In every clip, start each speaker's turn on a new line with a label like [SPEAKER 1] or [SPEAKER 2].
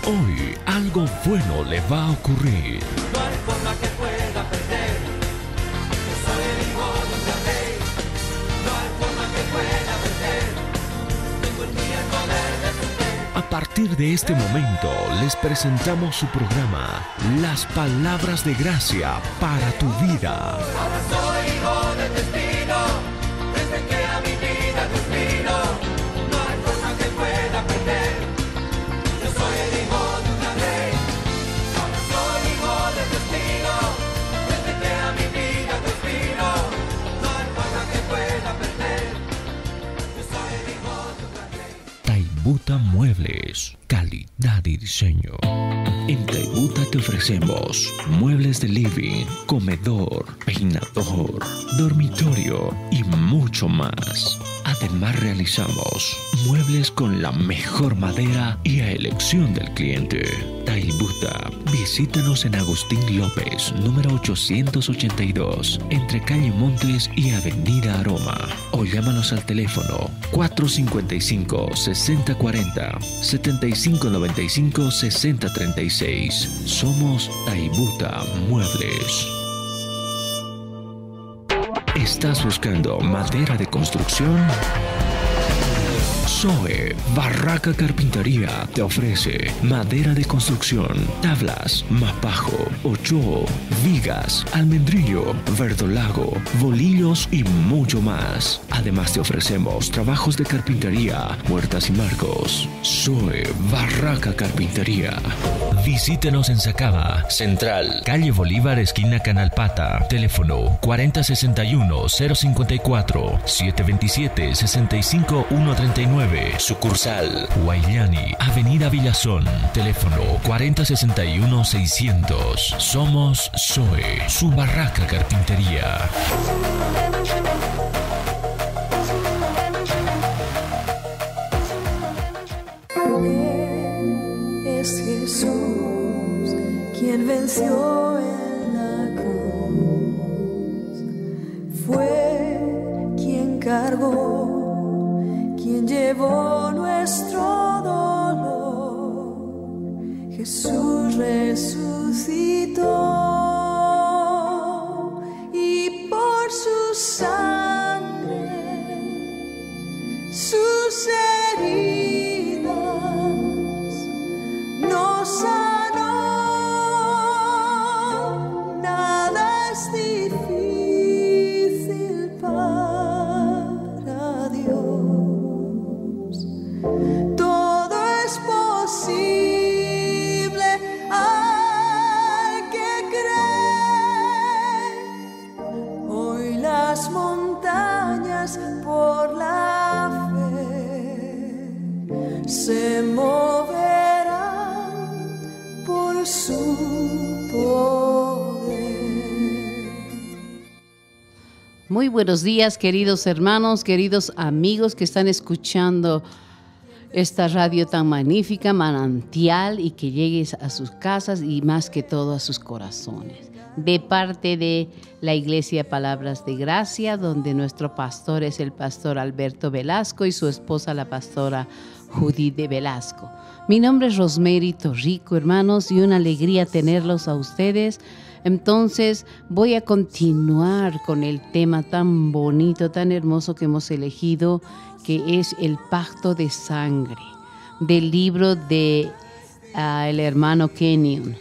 [SPEAKER 1] Hoy algo bueno le va a ocurrir.
[SPEAKER 2] No hay forma que pueda perder. Yo soy el hijo de un gran rey. No hay forma que pueda perder. Tengo en mí el poder de su fe.
[SPEAKER 1] A partir de este momento les presentamos su programa, Las Palabras de Gracia para tu Vida.
[SPEAKER 2] Ahora soy hijo del destino. Desde que a mi vida Dios vino. No hay forma que pueda perder. Yo soy el hijo de un gran rey. Ahora soy hijo del destino. Desde que a mi vida Dios vino. No hay forma que pueda perder. Yo soy el hijo de un gran rey.
[SPEAKER 1] Taibuta Muebles, calidad y diseño. En Taibuta te ofrecemos muebles de living, comedor, peinador, dormitorio y mucho más. Además realizamos muebles con la mejor madera y a elección del cliente. Taibuta, visítanos en Agustín López, número 882, entre Calle Montes y Avenida Aroma. O llámanos al teléfono 455-6040, 7595-6036. Somos Taibuta Muebles. ¿Estás buscando madera de construcción? Zoe Barraca Carpintería te ofrece madera de construcción, tablas, mapajo, ochoa, vigas, almendrillo, verdolago, bolillos y mucho más. Además te ofrecemos trabajos de carpintería, puertas y marcos. Zoe Barraca Carpintería. Visítenos en Sacaba, Central, calle Bolívar, esquina Canalpata. Teléfono 4061-054, 727-65139. Sucursal Guayani, Avenida Villazón. Teléfono 4061-600. Somos Zoe, su Barraca Carpintería.
[SPEAKER 3] Es Jesús quien venció en la cruz. Fue quien cargó, quien llevó nuestro dolor. Jesús resucitó y por su sangre, sus heridas nos sanó. Nada es difícil para Dios. Todo es posible al que cree. Hoy las montañas por la fe se moverán por su poder.
[SPEAKER 4] Muy buenos días, queridos hermanos, queridos amigos que están escuchando esta radio tan magnífica, Manantial, y que llegues a sus casas y más que todo a sus corazones. De parte de la Iglesia Palabras de Gracia, donde nuestro pastor es el pastor Alberto Velasco y su esposa la pastora Judith de Velasco. Mi nombre es Rosemary Torrico, hermanos, y una alegría tenerlos a ustedes. Entonces voy a continuar con el tema tan bonito, tan hermoso que hemos elegido, que es el pacto de sangre, del libro de el hermano Kenyon.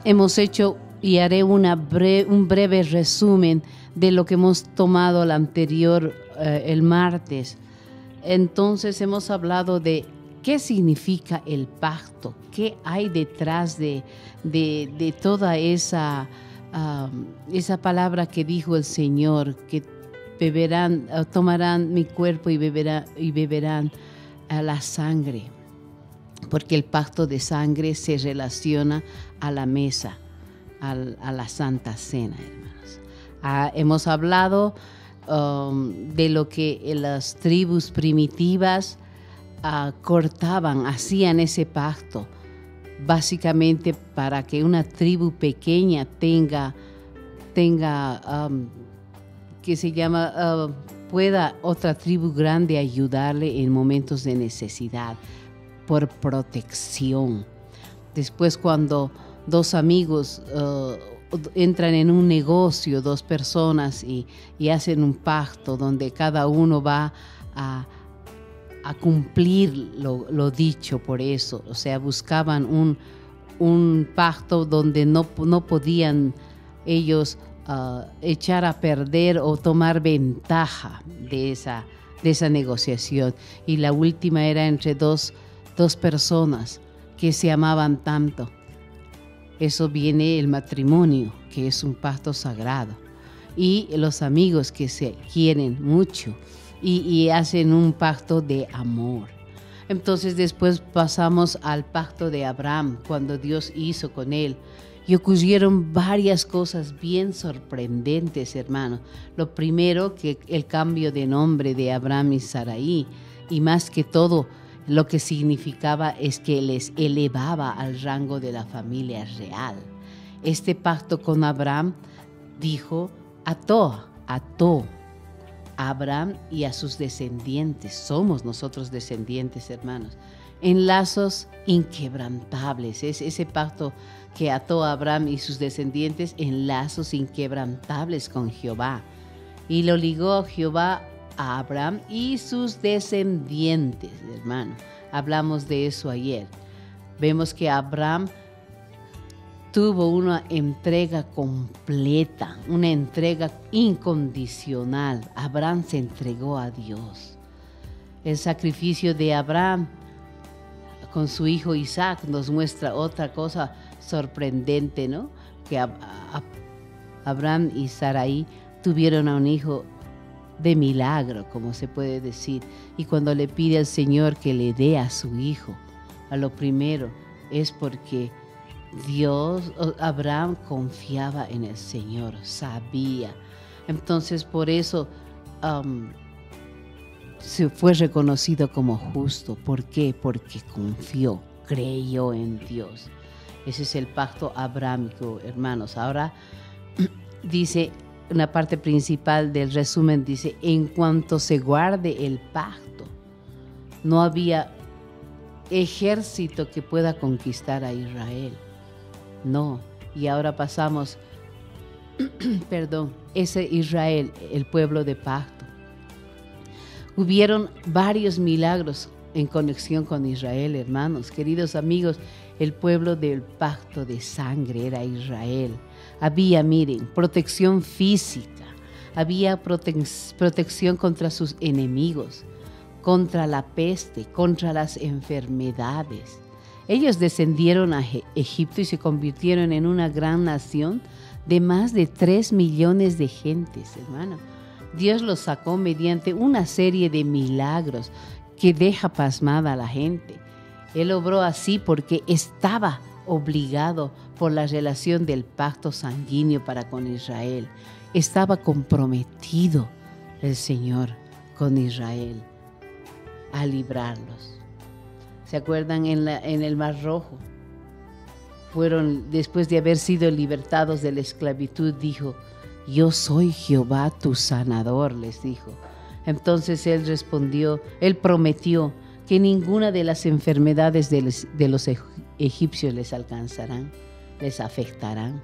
[SPEAKER 4] Hemos hecho y haré un breve resumen de lo que hemos tomado el anterior, el martes. Entonces hemos hablado de qué significa el pacto, qué hay detrás de toda esa palabra que dijo el Señor, que tomarán mi cuerpo y beberán la sangre, porque el pacto de sangre se relaciona a la mesa, a la Santa Cena, hermanos. Hemos hablado de lo que las tribus primitivas cortaban, hacían ese pacto, básicamente para que una tribu pequeña tenga que se llama, pueda otra tribu grande ayudarle en momentos de necesidad. por protección. Después, cuando dos amigos entran en un negocio, dos personas, y hacen un pacto donde cada uno va a cumplir lo dicho por eso. O sea, buscaban un pacto donde no podían ellos echar a perder o tomar ventaja de esa negociación. Y la última era entre dos personas que se amaban tanto. Eso viene el matrimonio, que es un pacto sagrado. Y los amigos que se quieren mucho y hacen un pacto de amor. Entonces después pasamos al pacto de Abraham, cuando Dios hizo con él. Y ocurrieron varias cosas bien sorprendentes, hermanos. Lo primero, que el cambio de nombre de Abraham y Sarai. Y más que todo, lo que significaba es que les elevaba al rango de la familia real. Este pacto con Abraham dijo: ató a Abraham y a sus descendientes. Somos nosotros descendientes, hermanos, en lazos inquebrantables. Es ese pacto que ató a Abraham y sus descendientes en lazos inquebrantables con Jehová. Y lo ligó Jehová a Abraham y sus descendientes, hermano. Hablamos de eso ayer. Vemos que Abraham tuvo una entrega completa, una entrega incondicional. Abraham se entregó a Dios. El sacrificio de Abraham con su hijo Isaac nos muestra otra cosa sorprendente, ¿no? Que Abraham y Sarai tuvieron a un hijo de milagro, como se puede decir. Y cuando le pide al Señor que le dé a su hijo, a lo primero es porque Abraham confiaba en el Señor, sabía. Entonces por eso se fue reconocido como justo. ¿Por qué? Porque confió, creyó en Dios. Ese es el pacto abrámico, hermanos. Ahora dice, una parte principal del resumen dice: en cuanto se guarde el pacto, no había ejército que pueda conquistar a Israel. No. Y ahora pasamos, ese Israel, el pueblo de pacto. Hubieron varios milagros en conexión con Israel, hermanos. Queridos amigos, el pueblo del pacto de sangre era Israel. Había, miren, protección física, había protección contra sus enemigos, contra la peste, contra las enfermedades. Ellos descendieron a Egipto y se convirtieron en una gran nación de más de 3 millones de gentes, hermano. Dios los sacó mediante una serie de milagros que deja pasmada a la gente. Él obró así porque estaba obligado por la relación del pacto sanguíneo para con Israel. Estaba comprometido el Señor con Israel a librarlos. ¿Se acuerdan en el Mar Rojo? Después de haber sido libertados de la esclavitud, dijo: yo soy Jehová tu sanador, les dijo. Entonces él prometió que ninguna de las enfermedades de los egipcios les alcanzarán, les afectarán.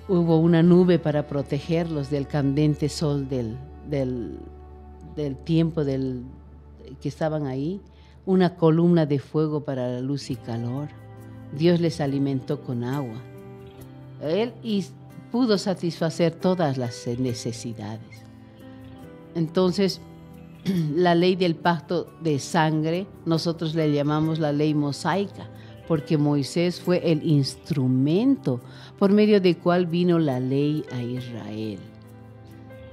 [SPEAKER 4] Hubo una nube para protegerlos del candente sol del tiempo que estaban ahí, una columna de fuego para la luz y calor. Dios les alimentó con agua. Él pudo satisfacer todas las necesidades. Entonces, la ley del pacto de sangre, nosotros le llamamos la ley mosaica, porque Moisés fue el instrumento por medio del cual vino la ley a Israel.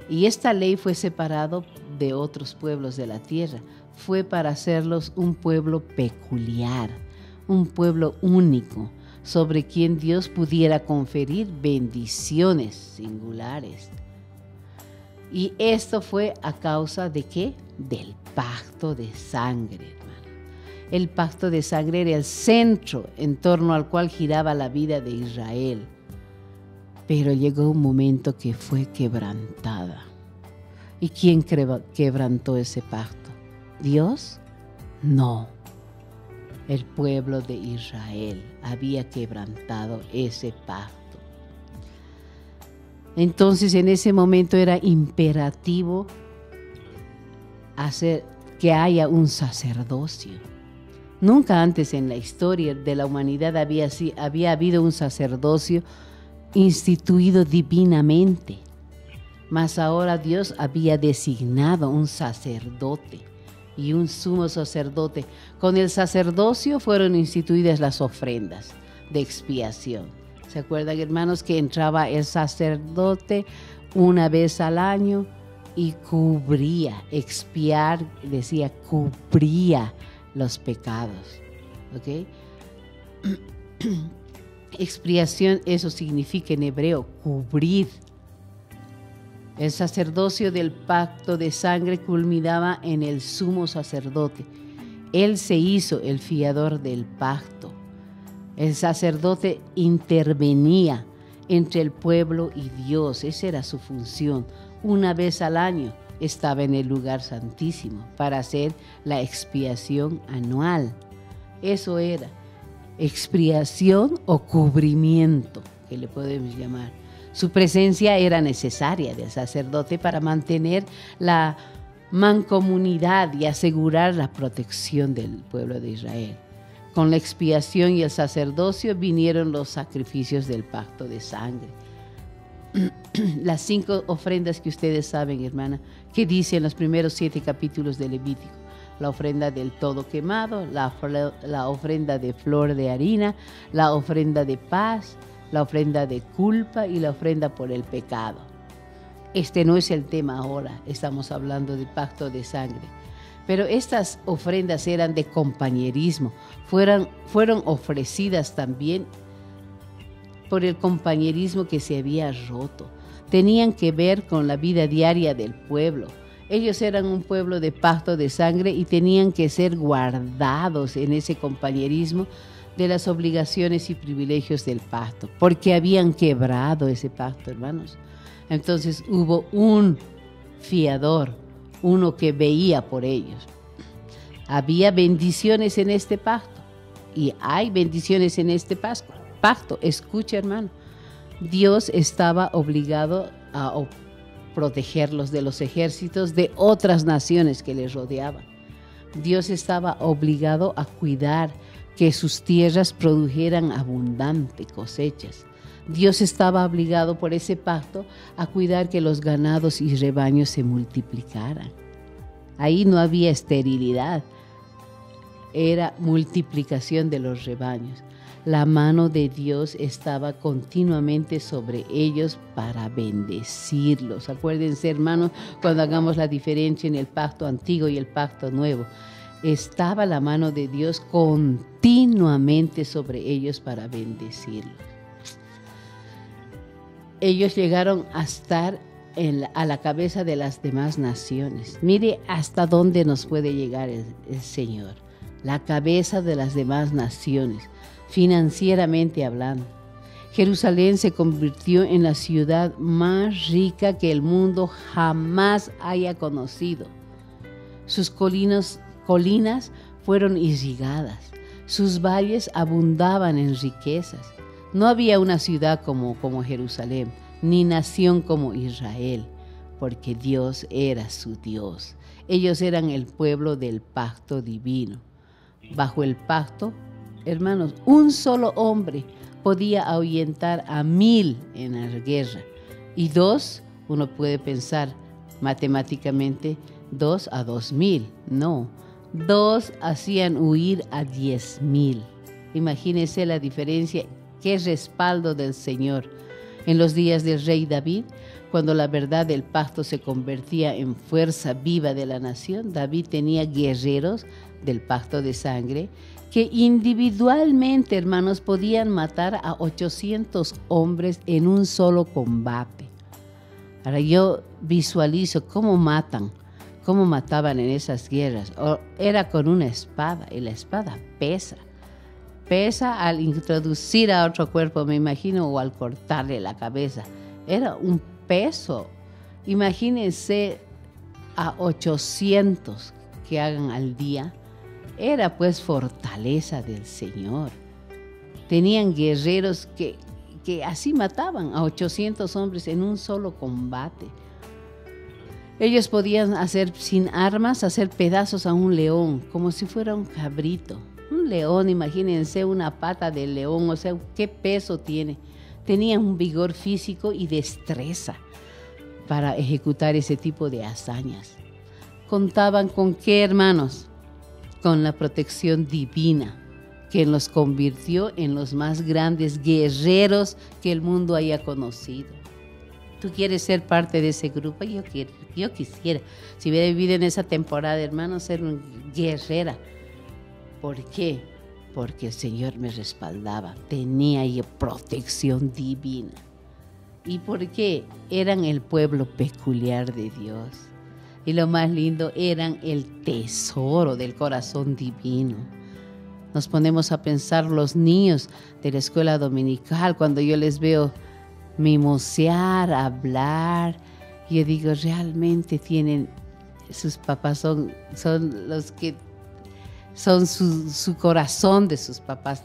[SPEAKER 4] Y esta ley fue separado de otros pueblos de la tierra. Fue para hacerlos un pueblo peculiar, un pueblo único, sobre quien Dios pudiera conferir bendiciones singulares. Y esto fue a causa ¿de qué? Del pacto de sangre, hermano. El pacto de sangre era el centro en torno al cual giraba la vida de Israel. Pero llegó un momento que fue quebrantada. ¿Y quién quebrantó ese pacto? ¿Dios? No, el pueblo de Israel había quebrantado ese pacto. Entonces en ese momento era imperativo hacer que haya un sacerdocio. Nunca antes en la historia de la humanidad había habido un sacerdocio instituido divinamente. Mas ahora Dios había designado un sacerdote y un sumo sacerdote. Con el sacerdocio fueron instituidas las ofrendas de expiación. ¿Se acuerdan, hermanos, que entraba el sacerdote una vez al año y cubría, expiar, decía, cubría los pecados? ¿Ok? Expiación, eso significa en hebreo, cubrir. El sacerdocio del pacto de sangre culminaba en el sumo sacerdote. Él se hizo el fiador del pacto. El sacerdote intervenía entre el pueblo y Dios. Esa era su función. Una vez al año estaba en el lugar santísimo para hacer la expiación anual. Eso era expiación o cubrimiento, que le podemos llamar. Su presencia era necesaria del sacerdote para mantener la mancomunidad y asegurar la protección del pueblo de Israel. Con la expiación y el sacerdocio vinieron los sacrificios del pacto de sangre. Las 5 ofrendas que ustedes saben, hermana, que dice en los primeros 7 capítulos de Levítico. La ofrenda del todo quemado, la ofrenda de flor de harina, la ofrenda de paz, la ofrenda de culpa y la ofrenda por el pecado. Este no es el tema ahora, estamos hablando de pacto de sangre. Pero estas ofrendas eran de compañerismo, fueron ofrecidas también por el compañerismo que se había roto. Tenían que ver con la vida diaria del pueblo. Ellos eran un pueblo de pacto de sangre y tenían que ser guardados en ese compañerismo de las obligaciones y privilegios del pacto, porque habían quebrado ese pacto, hermanos. Entonces hubo un fiador, uno que veía por ellos. Había bendiciones en este pacto y hay bendiciones en este pacto. Escucha, hermano, Dios estaba obligado a protegerlos de los ejércitos de otras naciones que les rodeaban. Dios estaba obligado a cuidar que sus tierras produjeran abundantes cosechas. Dios estaba obligado por ese pacto a cuidar que los ganados y rebaños se multiplicaran. Ahí no había esterilidad, era multiplicación de los rebaños. La mano de Dios estaba continuamente sobre ellos para bendecirlos. Acuérdense, hermanos, cuando hagamos la diferencia en el pacto antiguo y el pacto nuevo. Estaba la mano de Dios continuamente sobre ellos para bendecirlos. Ellos llegaron a estar a la cabeza de las demás naciones. Mire hasta dónde nos puede llegar el Señor. La cabeza de las demás naciones, financieramente hablando. Jerusalén se convirtió en la ciudad más rica que el mundo jamás haya conocido. Sus colinas fueron irrigadas, sus valles abundaban en riquezas. No había una ciudad como Jerusalén, ni nación como Israel, porque Dios era su Dios. Ellos eran el pueblo del pacto divino. Bajo el pacto, hermanos, un solo hombre podía ahuyentar a 1000 en la guerra. Y 2, uno puede pensar matemáticamente, 2 a 2000. No, 2 hacían huir a 10,000. Imagínense la diferencia. Qué respaldo del Señor. En los días del rey David, cuando la verdad del pacto se convertía en fuerza viva de la nación, David tenía guerreros del pacto de sangre que individualmente, hermanos, podían matar a 800 hombres en un solo combate. Ahora yo visualizo cómo mataban en esas guerras. Era con una espada y la espada pesa al introducir a otro cuerpo, me imagino, o al cortarle la cabeza. Era un peso. Imagínense a 800 que hagan al día. era pues fortaleza del Señor. Tenían guerreros que así mataban a 800 hombres en un solo combate. Ellos podían hacer sin armas, hacer pedazos a un león, como si fuera un cabrito. Un león, imagínense una pata de león, o sea, ¿qué peso tiene? Tenían un vigor físico y destreza para ejecutar ese tipo de hazañas. ¿Contaban con qué, hermanos? Con la protección divina, que los convirtió en los más grandes guerreros que el mundo haya conocido. ¿Tú quieres ser parte de ese grupo? Yo quisiera, si hubiera vivido en esa temporada, hermano, ser una guerrera. ¿Por qué? Porque el Señor me respaldaba, tenía ahí protección divina. ¿Y por qué? Eran el pueblo peculiar de Dios. Y lo más lindo, eran el tesoro del corazón divino. Nos ponemos a pensar los niños de la escuela dominical, cuando yo les veo mimosear, hablar, yo digo, realmente tienen, sus papás son los que son su corazón de sus papás,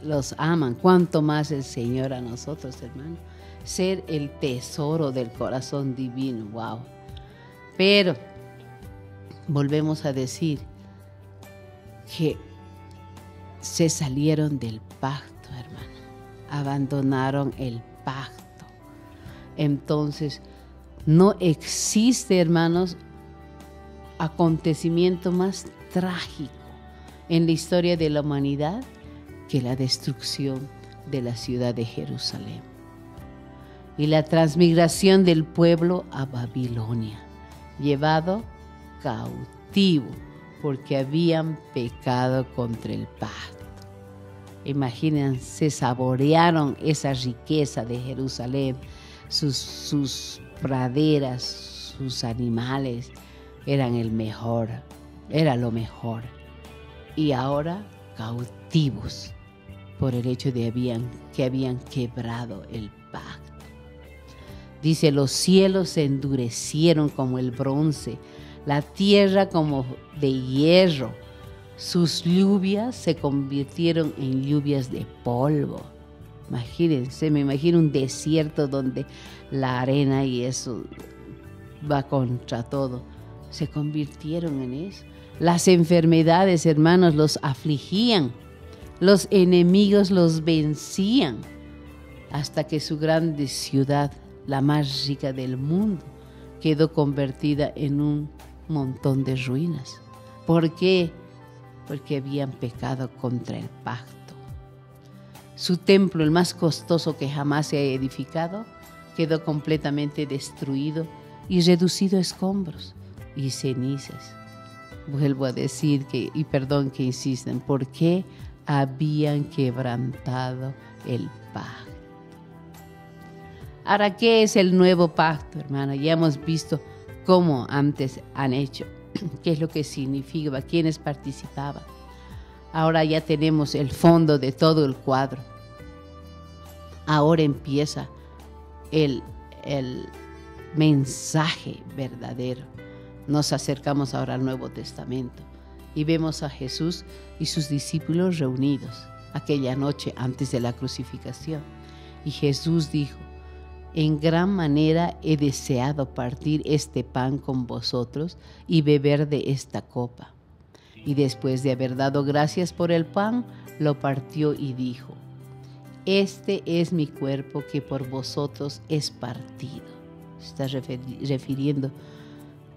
[SPEAKER 4] los aman. Cuánto más el Señor a nosotros, hermano. Ser el tesoro del corazón divino, wow. Pero volvemos a decir que se salieron del pacto, hermano. Abandonaron el pacto. Entonces, no existe, hermanos, acontecimiento más trágico en la historia de la humanidad que la destrucción de la ciudad de Jerusalén y la transmigración del pueblo a Babilonia, llevado cautivo porque habían pecado contra el pacto. Imagínense, saborearon esa riqueza de Jerusalén, sus praderas, sus animales, eran el mejor, era lo mejor. Y ahora cautivos por el hecho de que habían quebrado el pacto. Dice, los cielos se endurecieron como el bronce, la tierra como de hierro. Sus lluvias se convirtieron en lluvias de polvo. Imagínense, me imagino un desierto donde la arena y eso va contra todo. Se convirtieron en eso. Las enfermedades, hermanos, los afligían. Los enemigos los vencían. Hasta que su grande ciudad, la más rica del mundo, quedó convertida en un montón de ruinas. ¿Por qué? Porque habían pecado contra el pacto. Su templo, el más costoso que jamás se ha edificado, quedó completamente destruido y reducido a escombros y cenizas. Vuelvo a decir y perdón que insisten, porque habían quebrantado el pacto. Ahora, ¿qué es el nuevo pacto, hermana? Ya hemos visto cómo antes han hecho, qué es lo que significa, quiénes participaban. Ahora ya tenemos el fondo de todo el cuadro. Ahora empieza el mensaje verdadero. Nos acercamos ahora al Nuevo Testamento y vemos a Jesús y sus discípulos reunidos aquella noche antes de la crucificación. Y Jesús dijo, en gran manera he deseado partir este pan con vosotros y beber de esta copa. Y después de haber dado gracias por el pan, lo partió y dijo, este es mi cuerpo que por vosotros es partido. Se está refiriendo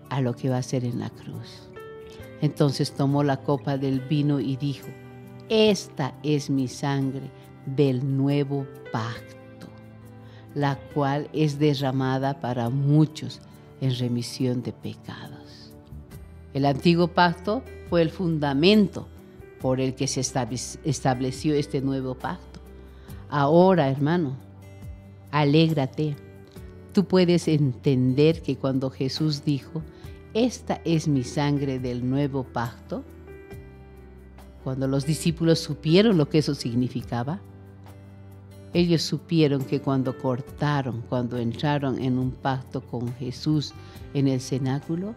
[SPEAKER 4] a lo que va a hacer en la cruz. Entonces tomó la copa del vino y dijo, esta es mi sangre del nuevo pacto, la cual es derramada para muchos en remisión de pecados. El antiguo pacto fue el fundamento por el que se estableció este nuevo pacto. Ahora, hermano, alégrate. Tú puedes entender que cuando Jesús dijo, esta es mi sangre del nuevo pacto, cuando los discípulos supieron lo que eso significaba, ellos supieron que cuando entraron en un pacto con Jesús en el cenáculo,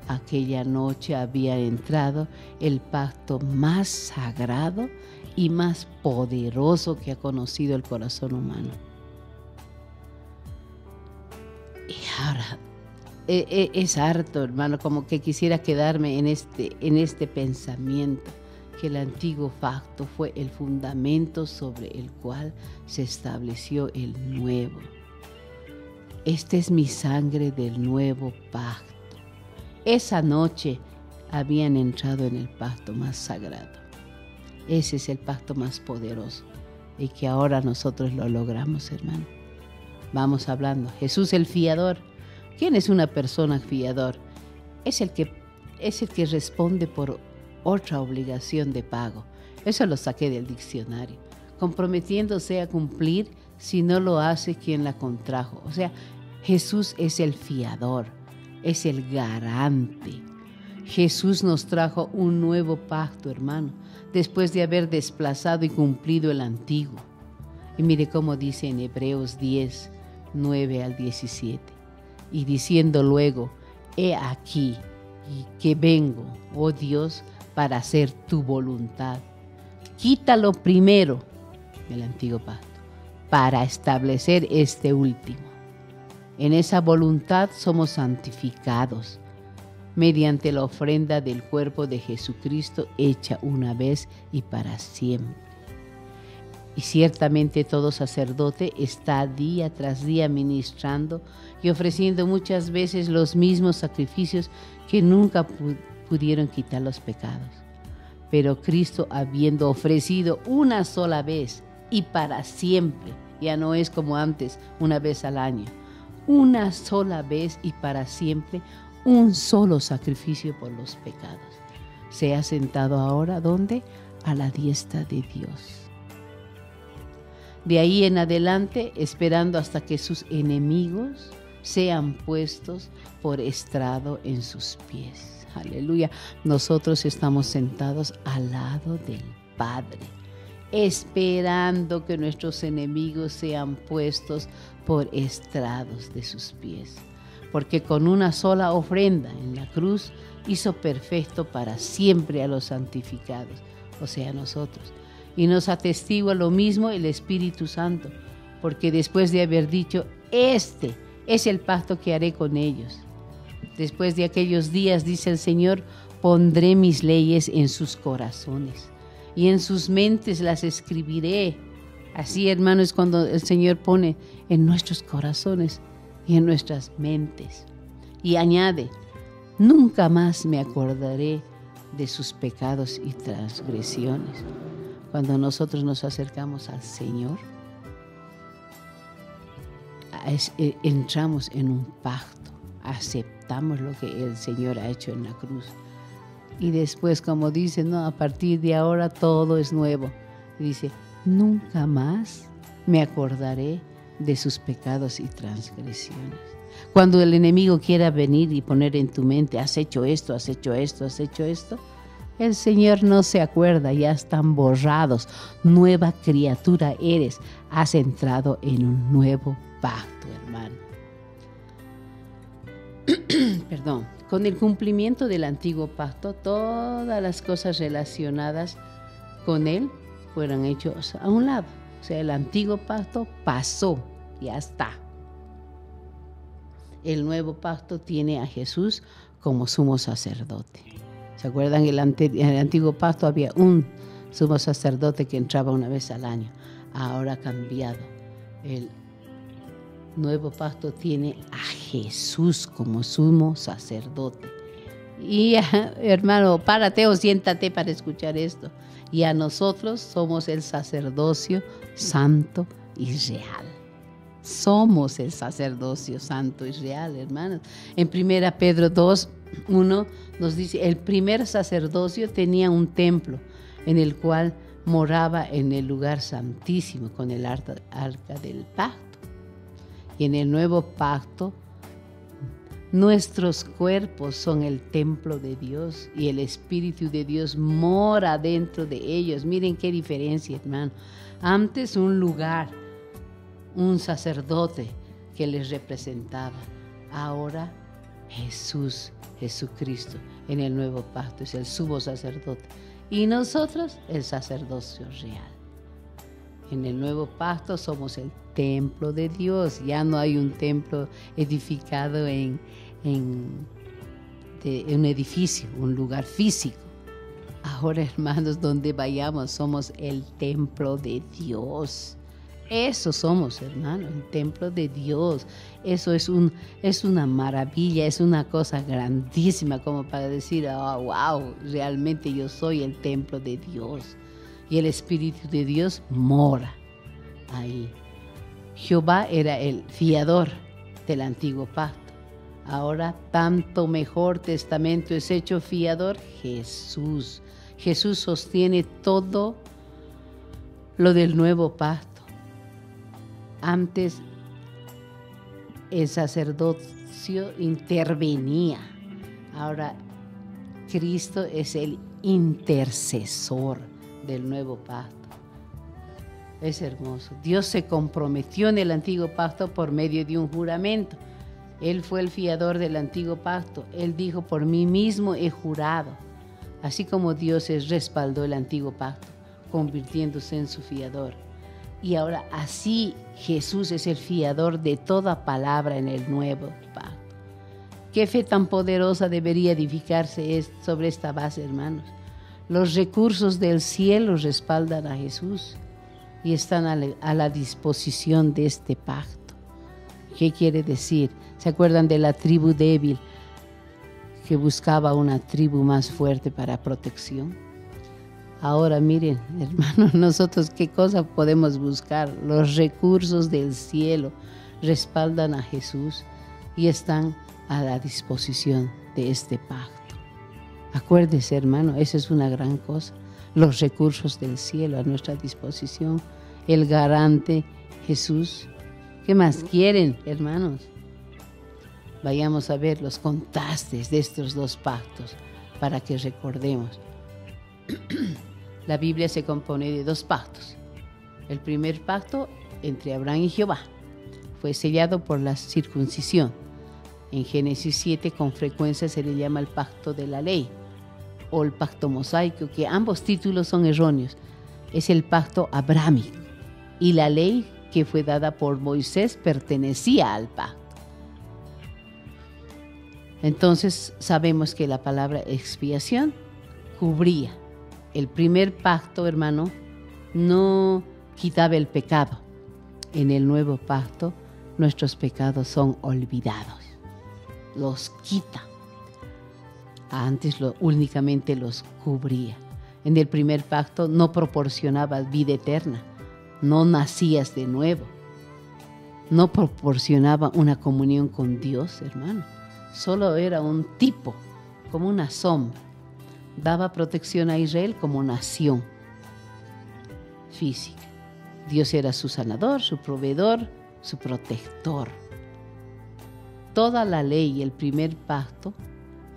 [SPEAKER 4] aquella noche había entrado el pacto más sagrado y más poderoso que ha conocido el corazón humano. Y ahora, es harto, hermano, como que quisiera quedarme en este pensamiento, que el antiguo pacto fue el fundamento sobre el cual se estableció el nuevo. Esta es mi sangre del nuevo pacto. Esa noche habían entrado en el pacto más sagrado. Ese es el pacto más poderoso y que ahora nosotros lo logramos, hermano. Vamos hablando. Jesús el fiador. ¿Quién es una persona fiador? Es el que responde por otra obligación de pago. Eso lo saqué del diccionario. Comprometiéndose a cumplir si no lo hace quien la contrajo. O sea, Jesús es el fiador, es el garante. Jesús nos trajo un nuevo pacto, hermano, después de haber desplazado y cumplido el antiguo. Y mire cómo dice en Hebreos 10, 9 al 17. Y diciendo luego, he aquí que vengo, oh Dios, para hacer tu voluntad. Quítalo primero del antiguo pacto, para establecer este último. En esa voluntad somos santificados mediante la ofrenda del cuerpo de Jesucristo hecha una vez y para siempre. Y ciertamente todo sacerdote está día tras día ministrando y ofreciendo muchas veces los mismos sacrificios que nunca pudieron quitar los pecados. Pero Cristo, habiendo ofrecido una sola vez y para siempre, ya no es como antes, una vez al año, una sola vez y para siempre, un solo sacrificio por los pecados. Se ha sentado ahora, ¿dónde? A la diestra de Dios. De ahí en adelante, esperando hasta que sus enemigos sean puestos por estrado en sus pies. Aleluya. Nosotros estamos sentados al lado del Padre, esperando que nuestros enemigos sean puestos por estrados de sus pies. Porque con una sola ofrenda en la cruz hizo perfecto para siempre a los santificados, o sea, nosotros. Y nos atestigua lo mismo el Espíritu Santo, porque después de haber dicho, este es el pacto que haré con ellos. Después de aquellos días, dice el Señor, pondré mis leyes en sus corazones y en sus mentes las escribiré. Así, hermanos, cuando el Señor pone en nuestros corazones y en nuestras mentes. Y añade, nunca más me acordaré de sus pecados y transgresiones. Cuando nosotros nos acercamos al Señor, entramos en un pacto, aceptamos lo que el Señor ha hecho en la cruz. Y después, como dice, no, a partir de ahora todo es nuevo. Dice, nunca más me acordaré de sus pecados y transgresiones. Cuando el enemigo quiera venir y poner en tu mente, has hecho esto, has hecho esto, has hecho esto, el Señor no se acuerda, ya están borrados. Nueva criatura eres, has entrado en un nuevo pacto, hermano. Perdón. Con el cumplimiento del antiguo pacto, todas las cosas relacionadas con él fueron hechas a un lado. O sea, el antiguo pacto pasó, ya está. El nuevo pacto tiene a Jesús como sumo sacerdote. ¿Se acuerdan? En el antiguo pacto había un sumo sacerdote que entraba una vez al año. Ahora ha cambiado. El nuevo pacto tiene a Jesús como sumo sacerdote. Y hermano, párate o siéntate para escuchar esto. Y a nosotros somos el sacerdocio santo y real. Somos el sacerdocio santo y real, hermanos. En 1 Pedro 2, 1 nos dice, el primer sacerdocio tenía un templo en el cual moraba en el lugar santísimo con el arca del pacto. Y en el nuevo pacto, nuestros cuerpos son el templo de Dios y el Espíritu de Dios mora dentro de ellos. Miren qué diferencia, hermano. Antes un lugar, un sacerdote que les representaba. Ahora Jesucristo, en el nuevo pacto, es el sumo sacerdote. Y nosotros, el sacerdocio real. En el nuevo pacto somos el templo de Dios. Ya no hay un templo edificado en un edificio, un lugar físico. Ahora, hermanos, donde vayamos, somos el templo de Dios. Eso somos, hermanos, el templo de Dios. Eso es una maravilla, es una cosa grandísima como para decir, oh, wow, realmente yo soy el templo de Dios. Y el Espíritu de Dios mora ahí. Jehová era el fiador del antiguo pacto. Ahora, tanto mejor testamento es hecho fiador Jesús. Jesús sostiene todo lo del nuevo pacto. Antes el sacerdocio intervenía. Ahora Cristo es el intercesor del nuevo pacto. Es hermoso. Dios se comprometió en el antiguo pacto por medio de un juramento. Él fue el fiador del antiguo pacto. Él dijo, por mí mismo he jurado. Así como Dios respaldó el antiguo pacto, convirtiéndose en su fiador. Y ahora así Jesús es el fiador de toda palabra en el nuevo pacto. ¿Qué fe tan poderosa debería edificarse sobre esta base, hermanos? Los recursos del cielo respaldan a Jesús y están a la disposición de este pacto. ¿Qué quiere decir? ¿Se acuerdan de la tribu débil que buscaba una tribu más fuerte para protección? Ahora miren, hermanos, nosotros qué cosa podemos buscar. Los recursos del cielo respaldan a Jesús y están a la disposición de este pacto. Acuérdese, hermano, eso es una gran cosa. Los recursos del cielo a nuestra disposición. El garante Jesús. ¿Qué más quieren, hermanos? Vayamos a ver los contrastes de estos dos pactos para que recordemos. La Biblia se compone de dos pactos. El primer pacto entre Abraham y Jehová fue sellado por la circuncisión. En Génesis 7 con frecuencia se le llama el pacto de la ley o el pacto mosaico, que ambos títulos son erróneos. Es el pacto abrámico y la ley que fue dada por Moisés pertenecía al pacto. Entonces sabemos que la palabra expiación cubría. El primer pacto, hermano, no quitaba el pecado. En el nuevo pacto, nuestros pecados son olvidados. Los quita. Antes únicamente los cubría. En el primer pacto no proporcionaba vida eterna. No nacías de nuevo. No proporcionaba una comunión con Dios, hermano. Solo era un tipo, como una sombra. Daba protección a Israel como nación física. Dios era su sanador, su proveedor, su protector. Toda la ley y el primer pacto,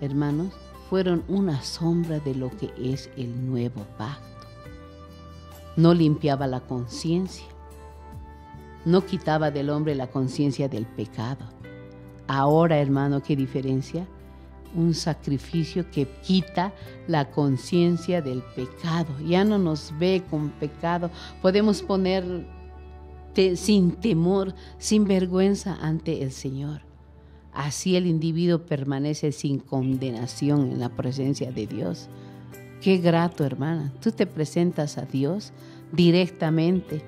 [SPEAKER 4] hermanos, fueron una sombra de lo que es el nuevo pacto. No limpiaba la conciencia. No quitaba del hombre la conciencia del pecado. Ahora, hermano, ¿qué diferencia? Un sacrificio que quita la conciencia del pecado. Ya no nos ve con pecado. Podemos poner sin temor, sin vergüenza ante el Señor. Así el individuo permanece sin condenación en la presencia de Dios. Qué grato, hermana. Tú te presentas a Dios directamente,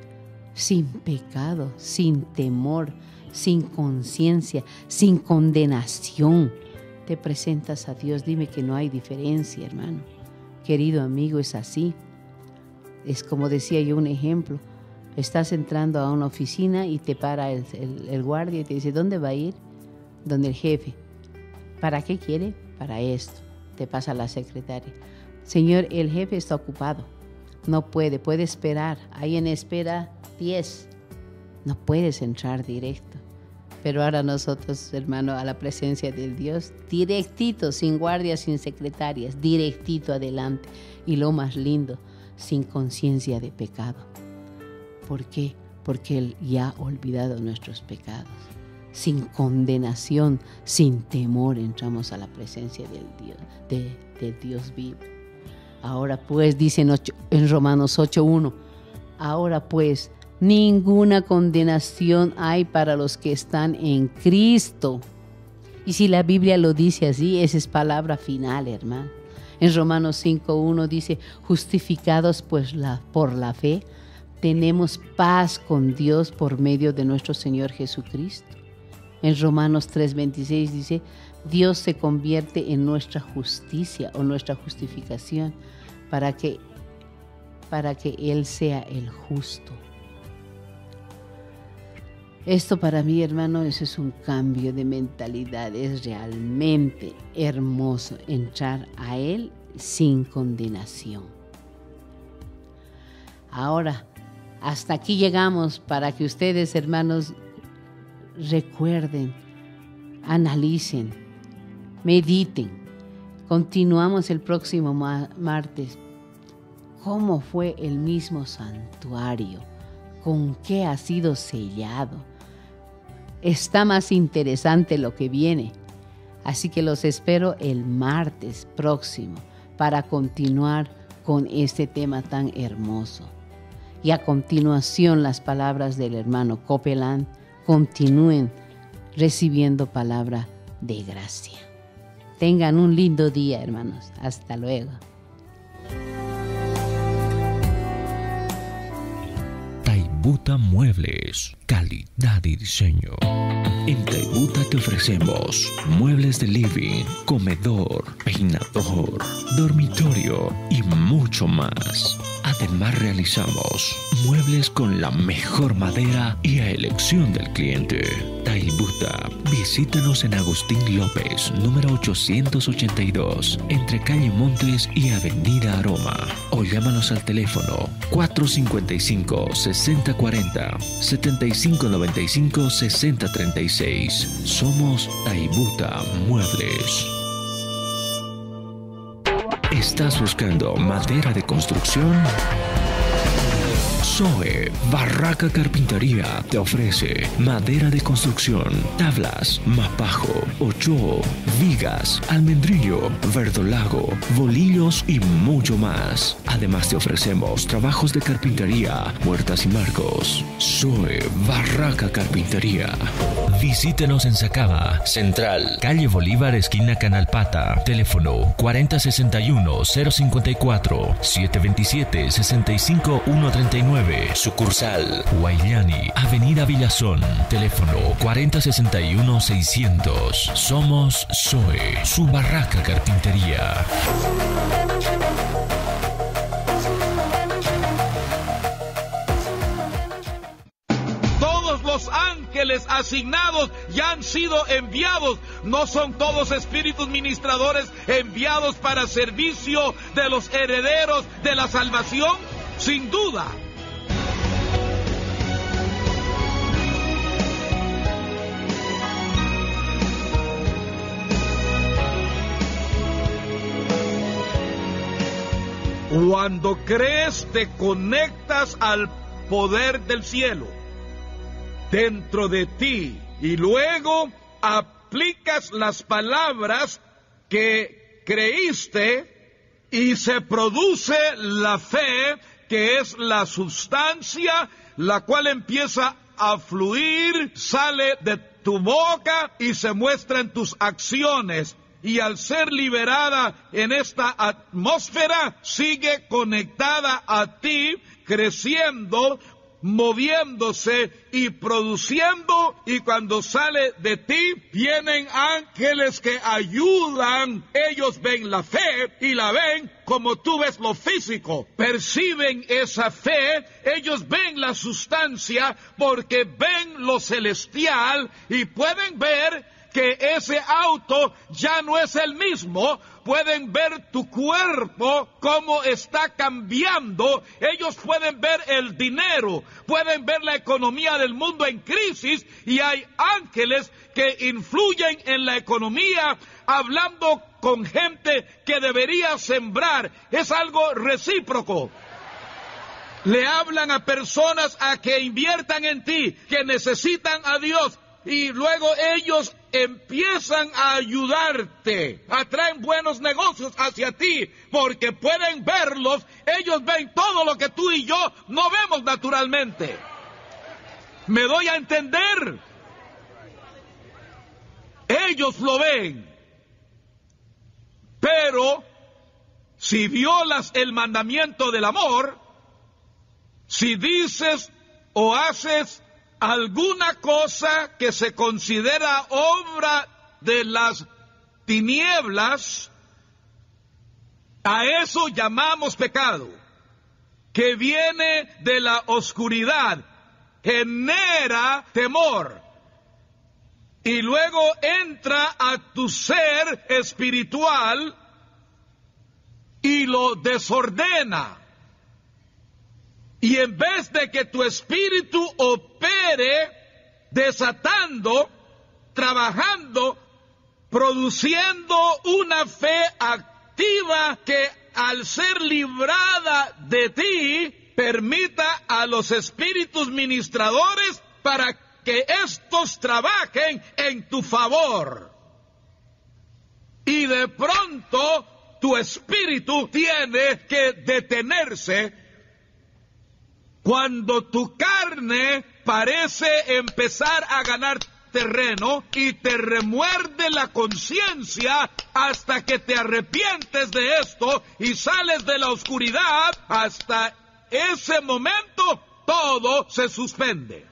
[SPEAKER 4] sin pecado, sin temor, sin conciencia, sin condenación. Te presentas a Dios, dime que no hay diferencia, hermano. Querido amigo, es así. Es como decía yo un ejemplo. Estás entrando a una oficina y te para el guardia y te dice, ¿dónde va a ir? Donde el jefe. ¿Para qué quiere? Para esto. Te pasa la secretaria. Señor, el jefe está ocupado. No puede esperar. Ahí en espera 10. No puedes entrar directo. Pero ahora nosotros, hermano, a la presencia del Dios, directito, sin guardias, sin secretarias, directito adelante. Y lo más lindo, sin conciencia de pecado. ¿Por qué? Porque Él ya ha olvidado nuestros pecados. sin condenación, sin temor, entramos a la presencia del Dios vivo. Ahora pues, dice en Romanos 8:1, ahora pues, ninguna condenación hay para los que están en Cristo. Y si la Biblia lo dice así, esa es palabra final, hermano. En Romanos 5:1 dice, justificados pues por la fe, tenemos paz con Dios por medio de nuestro Señor Jesucristo. En Romanos 3:26 dice, Dios se convierte en nuestra justicia o nuestra justificación para que Él sea el justo. Esto para mí, hermano, eso es un cambio de mentalidad. Es realmente hermoso entrar a Él sin condenación. Ahora, hasta aquí llegamos para que ustedes, hermanos, recuerden, analicen, mediten. Continuamos el próximo martes. ¿Cómo fue el mismo santuario? ¿Con qué ha sido sellado? Está más interesante lo que viene. Así que los espero el martes próximo para continuar con este tema tan hermoso. Y a continuación las palabras del hermano Copeland continúen recibiendo palabra de gracia. Tengan un lindo día, hermanos. Hasta luego.
[SPEAKER 1] Taibuta Muebles, calidad y diseño. En Taibuta te ofrecemos muebles de living, comedor, peinador, dormitorio y mucho más. Además realizamos muebles con la mejor madera y a elección del cliente. Taibuta, visítanos en Agustín López, número 882, entre calle Montes y avenida Aroma. O llámanos al teléfono 455-6040, 7595-6036. Somos Taibuta Muebles. ¿Estás buscando madera de construcción? Zoe Barraca Carpintería te ofrece madera de construcción, tablas, mapajo, ochoa, vigas, almendrillo, verdolago, bolillos y mucho más. Además te ofrecemos trabajos de carpintería, puertas y marcos. Zoe Barraca Carpintería. Visítenos en Sacaba, Central, calle Bolívar, esquina Canalpata. Teléfono 4061-054, 727-65139. Sucursal Guayani, avenida Villazón. Teléfono 4061-600. Somos Zoe, su Barraca Carpintería.
[SPEAKER 5] Los ángeles asignados ya han sido enviados. No son todos espíritus ministradores enviados para servicio de los herederos de la salvación, sin duda. Cuando crees, te conectas al poder del cielo dentro de ti y luego aplicas las palabras que creíste y se produce la fe, que es la sustancia, la cual empieza a fluir, sale de tu boca y se muestra en tus acciones. Y al ser liberada en esta atmósfera, sigue conectada a ti, creciendo, moviéndose y produciendo, y cuando sale de ti vienen ángeles que ayudan. Ellos ven la fe y la ven como tú ves lo físico, perciben esa fe, ellos ven la sustancia porque ven lo celestial y pueden ver que ese auto ya no es el mismo. Pueden ver tu cuerpo, cómo está cambiando. Ellos pueden ver el dinero, pueden ver la economía del mundo en crisis, y hay ángeles que influyen en la economía, hablando con gente que debería sembrar. Es algo recíproco. Le hablan a personas a que inviertan en ti, que necesitan a Dios, y luego ellos empiezan a ayudarte, atraen buenos negocios hacia ti, porque pueden verlos, ellos ven todo lo que tú y yo no vemos naturalmente. ¿Me doy a entender? Ellos lo ven, pero si violas el mandamiento del amor, si dices o haces alguna cosa que se considera obra de las tinieblas, a eso llamamos pecado, que viene de la oscuridad, genera temor, y luego entra a tu ser espiritual y lo desordena. Y en vez de que tu espíritu opere desatando, trabajando, produciendo una fe activa que al ser librada de ti, permita a los espíritus ministradores para que estos trabajen en tu favor. Y de pronto tu espíritu tiene que detenerse cuando tu carne parece empezar a ganar terreno y te remuerde la conciencia hasta que te arrepientes de esto y sales de la oscuridad. Hasta ese momento todo se suspende.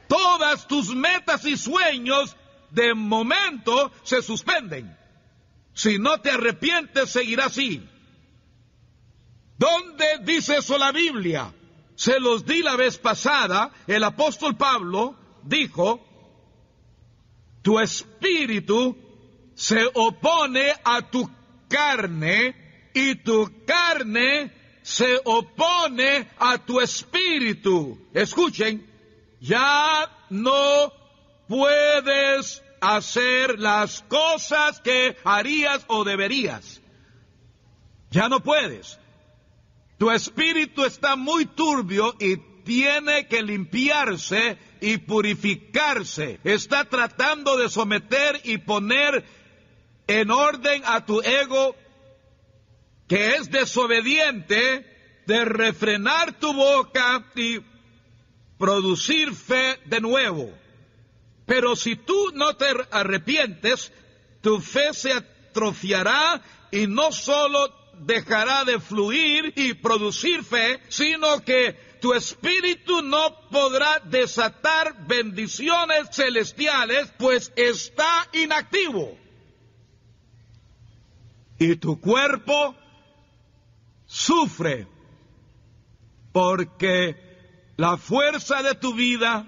[SPEAKER 5] Todas tus metas y sueños de momento se suspenden. Si no te arrepientes, seguirá así. ¿Dónde dice eso la Biblia? Se los di la vez pasada. El apóstol Pablo dijo: tu espíritu se opone a tu carne y tu carne se opone a tu espíritu. Escuchen, ya no puedes hacer las cosas que harías o deberías. Ya no puedes. Tu espíritu está muy turbio y tiene que limpiarse y purificarse. Está tratando de someter y poner en orden a tu ego, que es desobediente, de refrenar tu boca y producir fe de nuevo. Pero si tú no te arrepientes, tu fe se atrofiará y no solo dejará de fluir y producir fe, sino que tu espíritu no podrá desatar bendiciones celestiales, pues está inactivo. Y tu cuerpo sufre, porque la fuerza de tu vida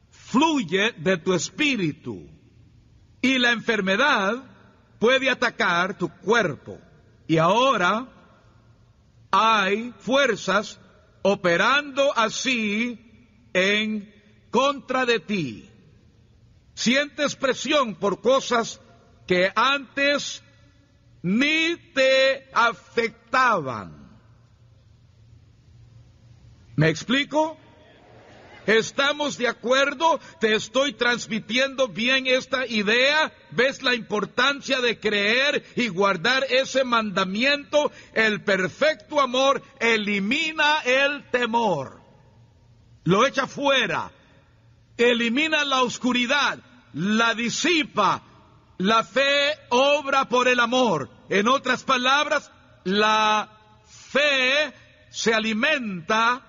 [SPEAKER 5] fluye de tu espíritu, y la enfermedad puede atacar tu cuerpo. Y ahora hay fuerzas operando así en contra de ti. Sientes presión por cosas que antes ni te afectaban. ¿Me explico? ¿Estamos de acuerdo? ¿Te estoy transmitiendo bien esta idea? ¿Ves la importancia de creer y guardar ese mandamiento? El perfecto amor elimina el temor. Lo echa fuera. Elimina la oscuridad. La disipa. La fe obra por el amor. En otras palabras, la fe se alimenta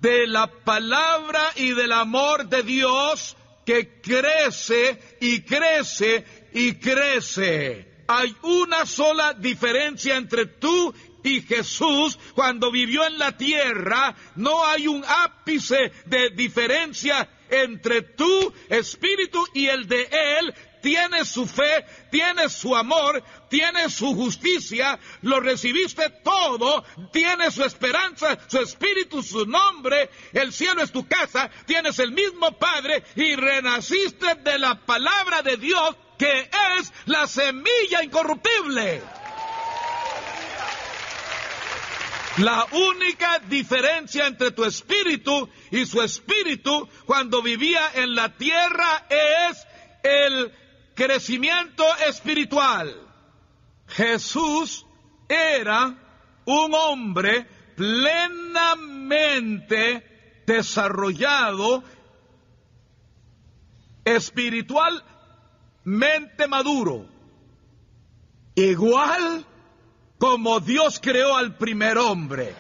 [SPEAKER 5] de la palabra y del amor de Dios, que crece y crece y crece. Hay una sola diferencia entre tú y Jesús cuando vivió en la tierra. No hay un ápice de diferencia entre tu espíritu y el de Él. Tienes su fe, tienes su amor, tienes su justicia, lo recibiste todo, tienes su esperanza, su espíritu, su nombre, el cielo es tu casa, tienes el mismo Padre y renaciste de la palabra de Dios, que es la semilla incorruptible. La única diferencia entre tu espíritu y su espíritu cuando vivía en la tierra es el crecimiento espiritual. Jesús era un hombre plenamente desarrollado, espiritualmente maduro, igual como Dios creó al primer hombre.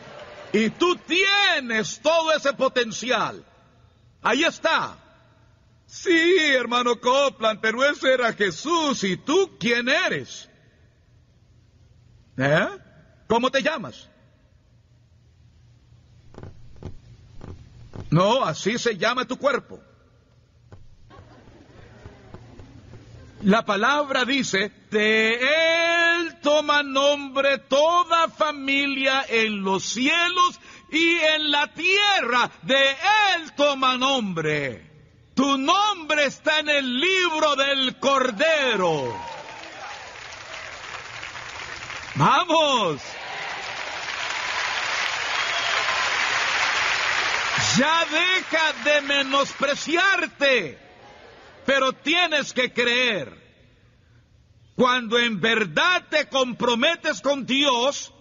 [SPEAKER 5] Y tú tienes todo ese potencial. Ahí está. Sí, hermano Copeland, pero ese era Jesús. ¿Y tú quién eres? ¿Cómo te llamas? No, así se llama tu cuerpo. La palabra dice, de él toma nombre toda familia en los cielos y en la tierra. De él toma nombre. Tu nombre está en el libro del Cordero. ¡Vamos! Ya deja de menospreciarte, pero tienes que creer. Cuando en verdad te comprometes con Dios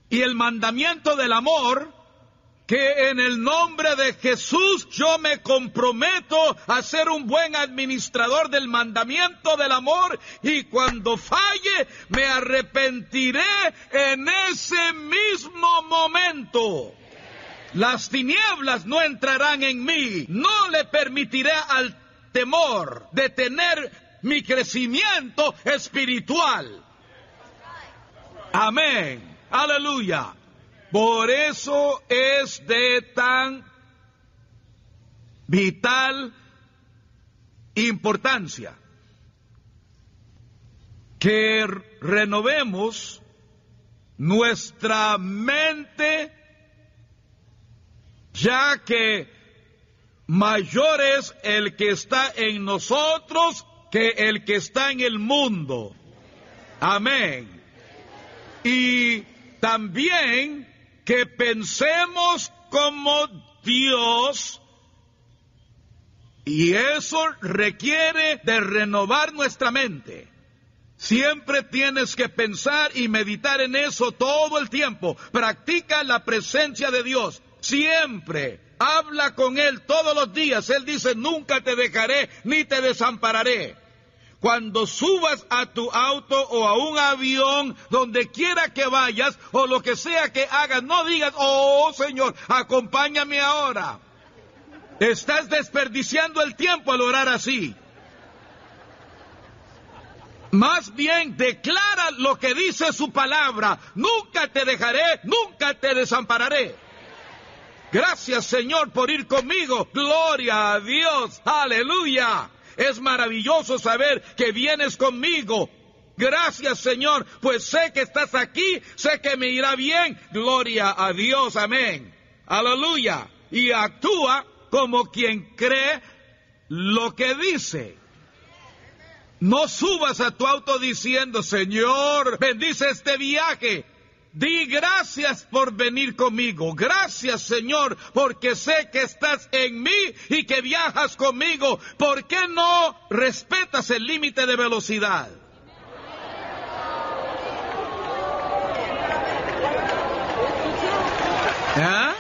[SPEAKER 5] y el mandamiento del amor, que en el nombre de Jesús yo me comprometo a ser un buen administrador del mandamiento del amor, y cuando falle me arrepentiré en ese mismo momento. Las tinieblas no entrarán en mí, no le permitiré al temor detener mi crecimiento espiritual. Amén, aleluya. Por eso es de tan vital importancia que renovemos nuestra mente, ya que mayor es el que está en nosotros que el que está en el mundo. Amén. Y también que pensemos como Dios, y eso requiere de renovar nuestra mente. Siempre tienes que pensar y meditar en eso todo el tiempo. Practica la presencia de Dios. Siempre habla con Él todos los días. Él dice, nunca te dejaré ni te desampararé. Cuando subas a tu auto o a un avión, donde quiera que vayas o lo que sea que hagas, no digas, oh Señor, acompáñame ahora. Estás desperdiciando el tiempo al orar así. Más bien declara lo que dice su palabra. Nunca te dejaré, nunca te desampararé. Gracias, Señor, por ir conmigo. Gloria a Dios. Aleluya. Es maravilloso saber que vienes conmigo. Gracias, Señor, pues sé que estás aquí, sé que me irá bien. Gloria a Dios, amén. Aleluya. Y actúa como quien cree lo que dice. No subas a tu auto diciendo, Señor, bendice este viaje. Di gracias por venir conmigo. Gracias, Señor, porque sé que estás en mí y que viajas conmigo. ¿Por qué no respetas el límite de velocidad? ¿Ah?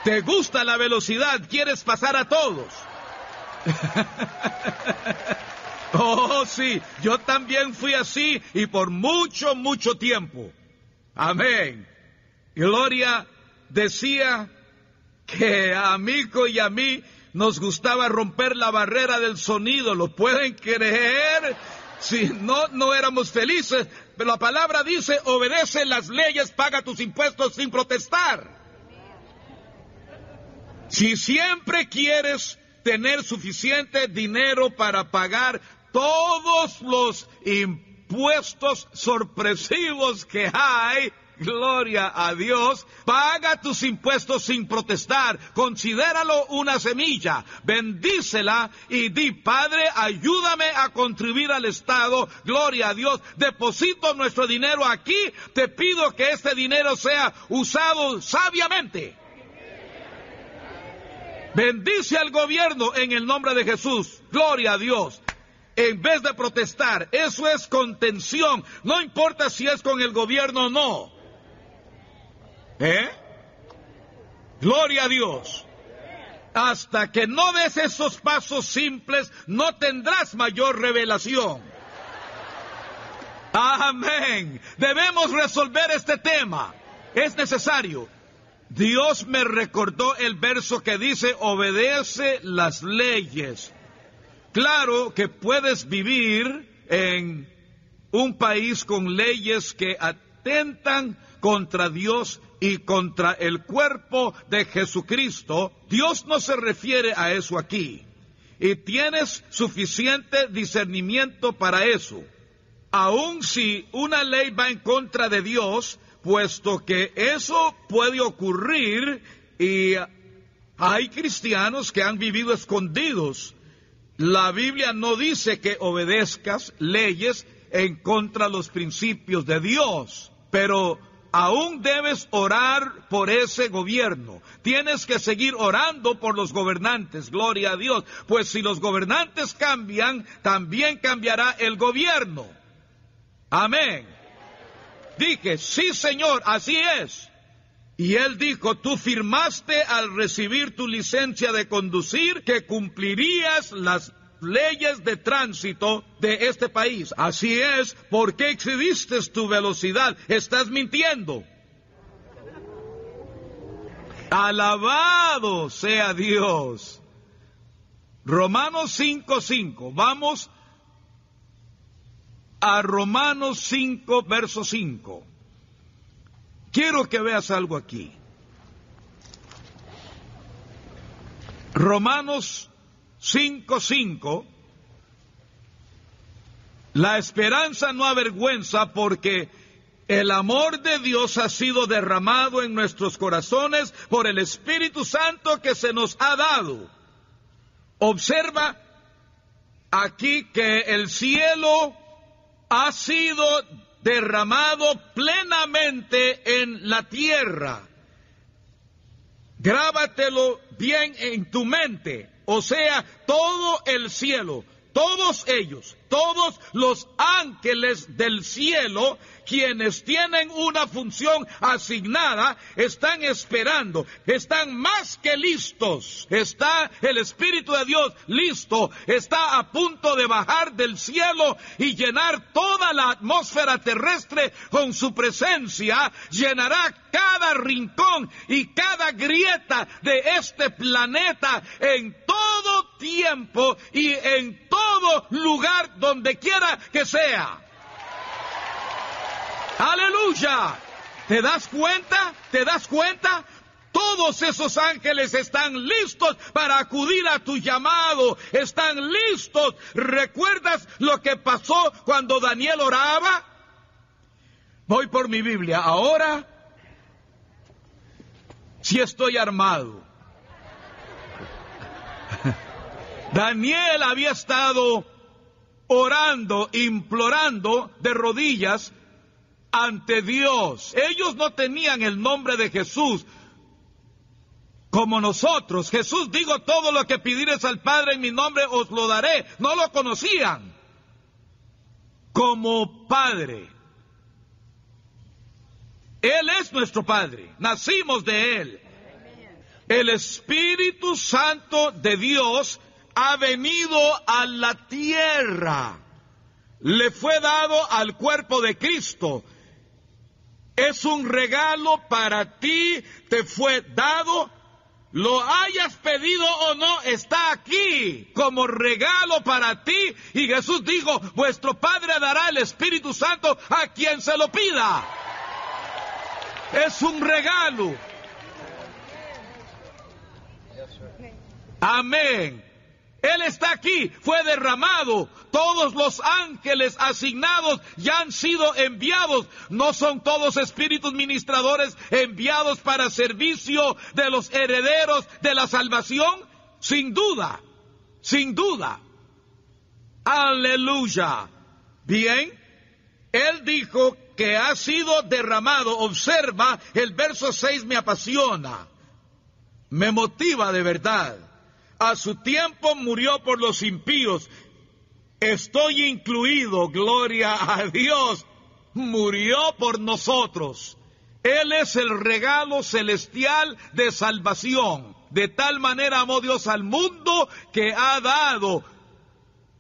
[SPEAKER 5] ¿Te gusta la velocidad? ¿Quieres pasar a todos? Oh, sí, yo también fui así y por mucho, mucho tiempo. Amén. Gloria decía que a Mico y a mí nos gustaba romper la barrera del sonido. ¿Lo pueden creer? Si no, no éramos felices. Pero la palabra dice, obedece las leyes, paga tus impuestos sin protestar. Si siempre quieres tener suficiente dinero para pagar todos los impuestos sorpresivos que hay, gloria a Dios, paga tus impuestos sin protestar, considéralo una semilla, bendícela y di: Padre, ayúdame a contribuir al Estado, gloria a Dios, deposito nuestro dinero aquí, te pido que este dinero sea usado sabiamente. Bendice al gobierno en el nombre de Jesús, gloria a Dios. En vez de protestar, eso es contención, no importa si es con el gobierno o no. Gloria a Dios. Hasta que no des esos pasos simples, no tendrás mayor revelación. Amén. Debemos resolver este tema. Es necesario. Dios me recordó el verso que dice: obedece las leyes. Claro que puedes vivir en un país con leyes que atentan contra Dios y contra el cuerpo de Jesucristo. Dios no se refiere a eso aquí. Y tienes suficiente discernimiento para eso. Aun si una ley va en contra de Dios, puesto que eso puede ocurrir, y hay cristianos que han vivido escondidos. La Biblia no dice que obedezcas leyes en contra de los principios de Dios, pero aún debes orar por ese gobierno. Tienes que seguir orando por los gobernantes, gloria a Dios, pues si los gobernantes cambian, también cambiará el gobierno. Amén. Dije: sí, Señor, así es. Y él dijo: tú firmaste al recibir tu licencia de conducir que cumplirías las leyes de tránsito de este país. Así es. ¿Por qué excediste tu velocidad? Estás mintiendo. Alabado sea Dios. Romanos 5:5. Vamos a Romanos 5, verso 5. Quiero que veas algo aquí. Romanos 5:5. La esperanza no avergüenza, porque el amor de Dios ha sido derramado en nuestros corazones por el Espíritu Santo que se nos ha dado. Observa aquí que el cielo ha sido derramado plenamente en la tierra. Grábatelo bien en tu mente. O sea, todo el cielo, todos ellos, todos los ángeles del cielo, quienes tienen una función asignada, están esperando, están más que listos. Está el Espíritu de Dios listo, está a punto de bajar del cielo y llenar toda la atmósfera terrestre con su presencia. Llenará cada rincón y cada grieta de este planeta en todo tiempo y en todo lugar donde quiera que sea. ¡Aleluya! ¿Te das cuenta? ¿Te das cuenta? Todos esos ángeles están listos para acudir a tu llamado. Están listos. ¿Recuerdas lo que pasó cuando Daniel oraba? Voy por mi Biblia. Ahora sí estoy armado. Daniel había estado orando, implorando de rodillas ante Dios. Ellos no tenían el nombre de Jesús como nosotros. Jesús dijo: todo lo que pidiereis al Padre en mi nombre os lo daré. No lo conocían como Padre. Él es nuestro Padre, nacimos de Él. El Espíritu Santo de Dios ha venido a la tierra. Le fue dado al cuerpo de Cristo. Es un regalo para ti, te fue dado. Lo hayas pedido o no, está aquí como regalo para ti. Y Jesús dijo: vuestro Padre dará el Espíritu Santo a quien se lo pida. Es un regalo. Amén. Él está aquí, fue derramado. Todos los ángeles asignados ya han sido enviados. ¿No son todos espíritus ministradores enviados para servicio de los herederos de la salvación? Sin duda, sin duda. Aleluya. Bien, Él dijo que ha sido derramado. Observa, el verso 6 me apasiona, me motiva de verdad. A su tiempo murió por los impíos. Estoy incluido, gloria a Dios. Murió por nosotros. Él es el regalo celestial de salvación. De tal manera amó Dios al mundo que ha dado,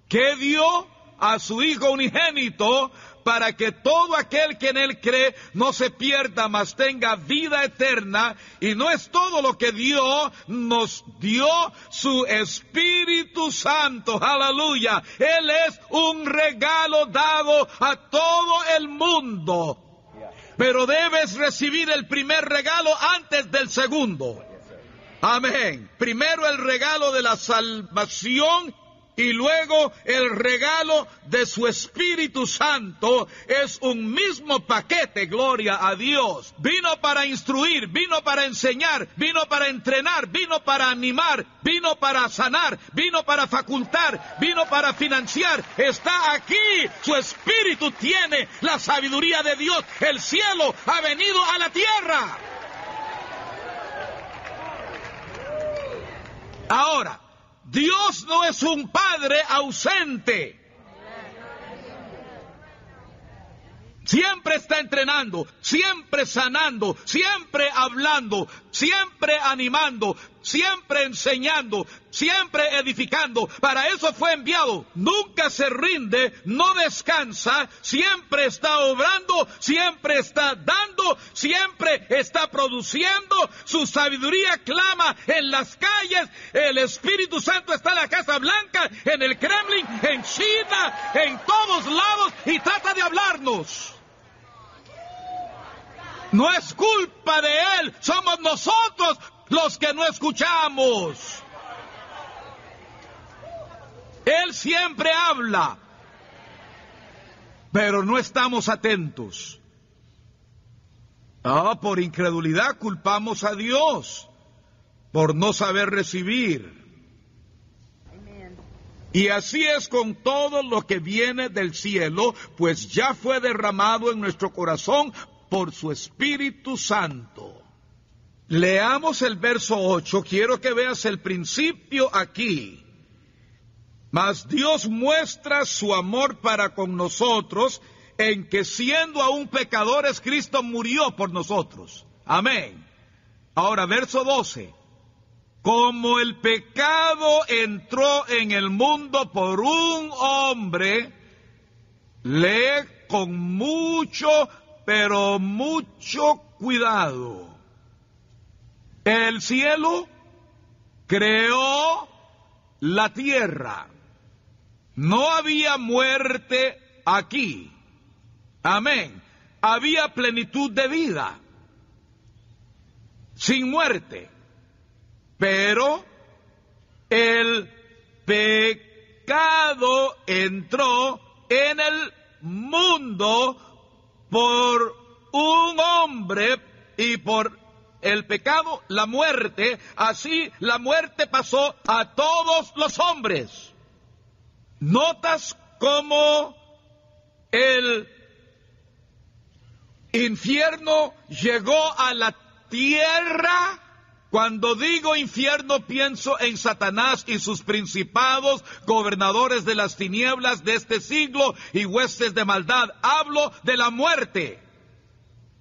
[SPEAKER 5] que dio a su Hijo unigénito, para que todo aquel que en Él cree no se pierda, mas tenga vida eterna. Y no es todo lo que dio, nos dio su Espíritu Santo. Aleluya. Él es un regalo dado a todo el mundo. Pero debes recibir el primer regalo antes del segundo. Amén. Primero el regalo de la salvación y luego el regalo de su Espíritu Santo. Es un mismo paquete, gloria a Dios. Vino para instruir, vino para enseñar, vino para entrenar, vino para animar, vino para sanar, vino para facultar, vino para financiar. Está aquí, su Espíritu tiene la sabiduría de Dios. El cielo ha venido a la tierra. Ahora, Dios no es un padre ausente. Siempre está entrenando, siempre sanando, siempre hablando, siempre animando, siempre enseñando, siempre edificando. Para eso fue enviado. Nunca se rinde, no descansa, siempre está obrando, siempre está dando, siempre está produciendo. Su sabiduría clama en las calles. El Espíritu Santo está en la Casa Blanca, en el Kremlin, en China, en todos lados, y trata de hablarnos. No es culpa de Él, somos nosotros los que no escuchamos. Él siempre habla, pero no estamos atentos. Por incredulidad culpamos a Dios, por no saber recibir. Y así es con todo lo que viene del cielo, pues ya fue derramado en nuestro corazón por su Espíritu Santo. Leamos el verso 8, quiero que veas el principio aquí. Mas Dios muestra su amor para con nosotros, en que siendo aún pecadores, Cristo murió por nosotros. Amén. Ahora, verso 12. Como el pecado entró en el mundo por un hombre, lee con mucho, pero mucho cuidado. El cielo creó la tierra. No había muerte aquí. Amén. Había plenitud de vida, sin muerte. Pero el pecado entró en el mundo por un hombre, y por el pecado la muerte. Así la muerte pasó a todos los hombres. ¿Notas cómo el infierno llegó a la tierra? Cuando digo infierno, pienso en Satanás y sus principados, gobernadores de las tinieblas de este siglo y huestes de maldad. Hablo de la muerte.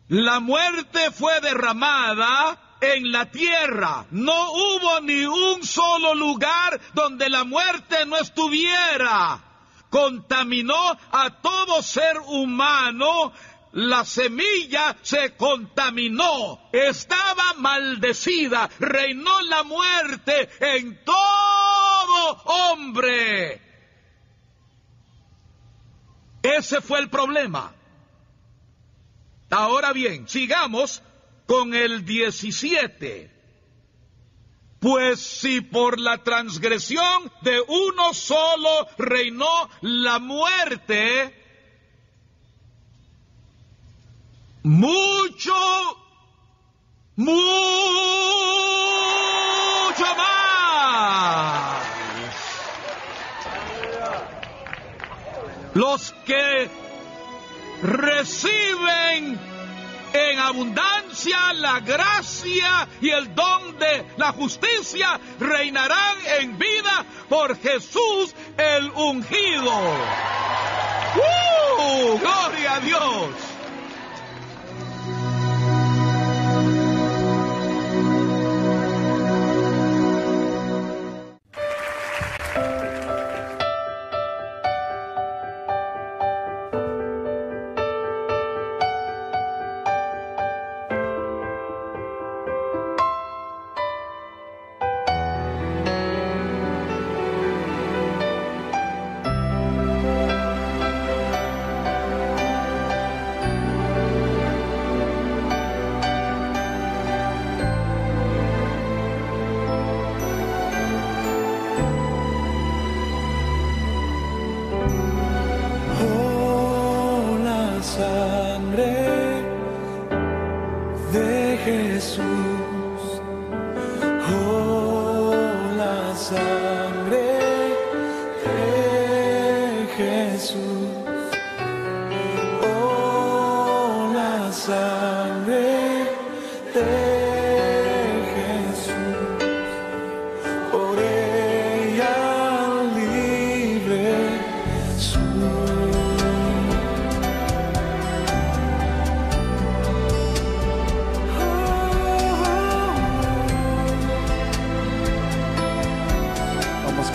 [SPEAKER 5] La muerte fue derramada en la tierra. No hubo ni un solo lugar donde la muerte no estuviera. Contaminó a todo ser humano. La semilla se contaminó, estaba maldecida, reinó la muerte en todo hombre. Ese fue el problema. Ahora bien, sigamos con el 17. Pues si por la transgresión de uno solo reinó la muerte, mucho más los que reciben en abundancia la gracia y el don de la justicia reinarán en vida por Jesús el ungido. ¡Gloria a Dios!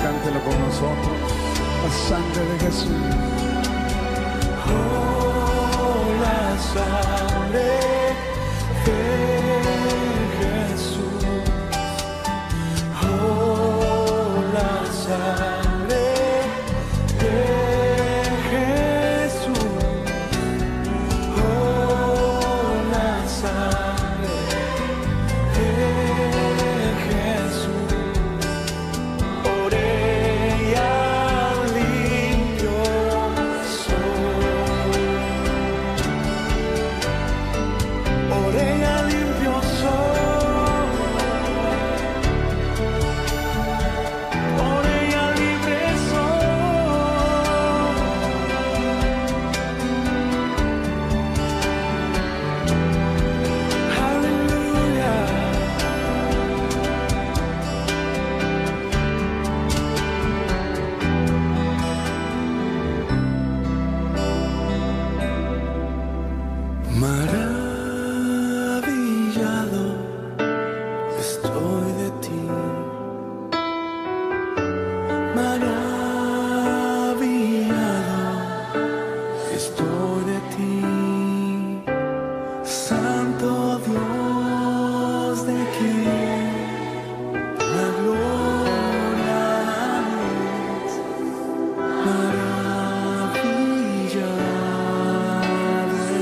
[SPEAKER 6] Cántelo con nosotros, la sangre de Jesús.
[SPEAKER 3] Oh, la sangre de Jesús. Oh, la sangre de Jesús. Oh, la sangre de Jesús. Maravillado estoy de ti, maravillado estoy de ti, Santo Dios de quien la gloria es, maravillado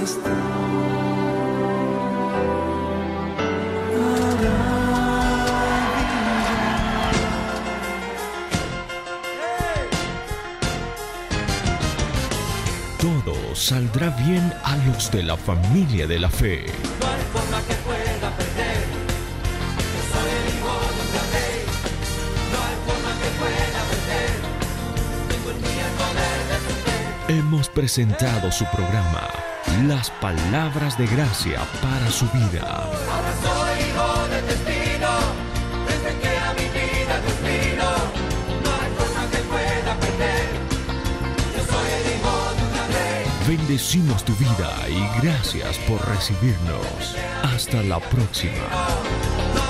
[SPEAKER 3] estoy.
[SPEAKER 1] Todo saldrá bien a los de la familia de la fe.
[SPEAKER 2] No hay forma que pueda perder. Yo soy el hijo de un gran rey. No hay forma que pueda perder. Tengo en mí el poder de su fe.
[SPEAKER 1] Hemos presentado su programa, Las Palabras de Gracia para su vida.
[SPEAKER 2] Ahora soy hijo del destino. Desde que a mi vida Dios vino. No hay forma que pueda perder. Yo soy el hijo de un gran rey.
[SPEAKER 1] Bendecimos tu vida y gracias por recibirnos. Hasta la próxima.
[SPEAKER 2] No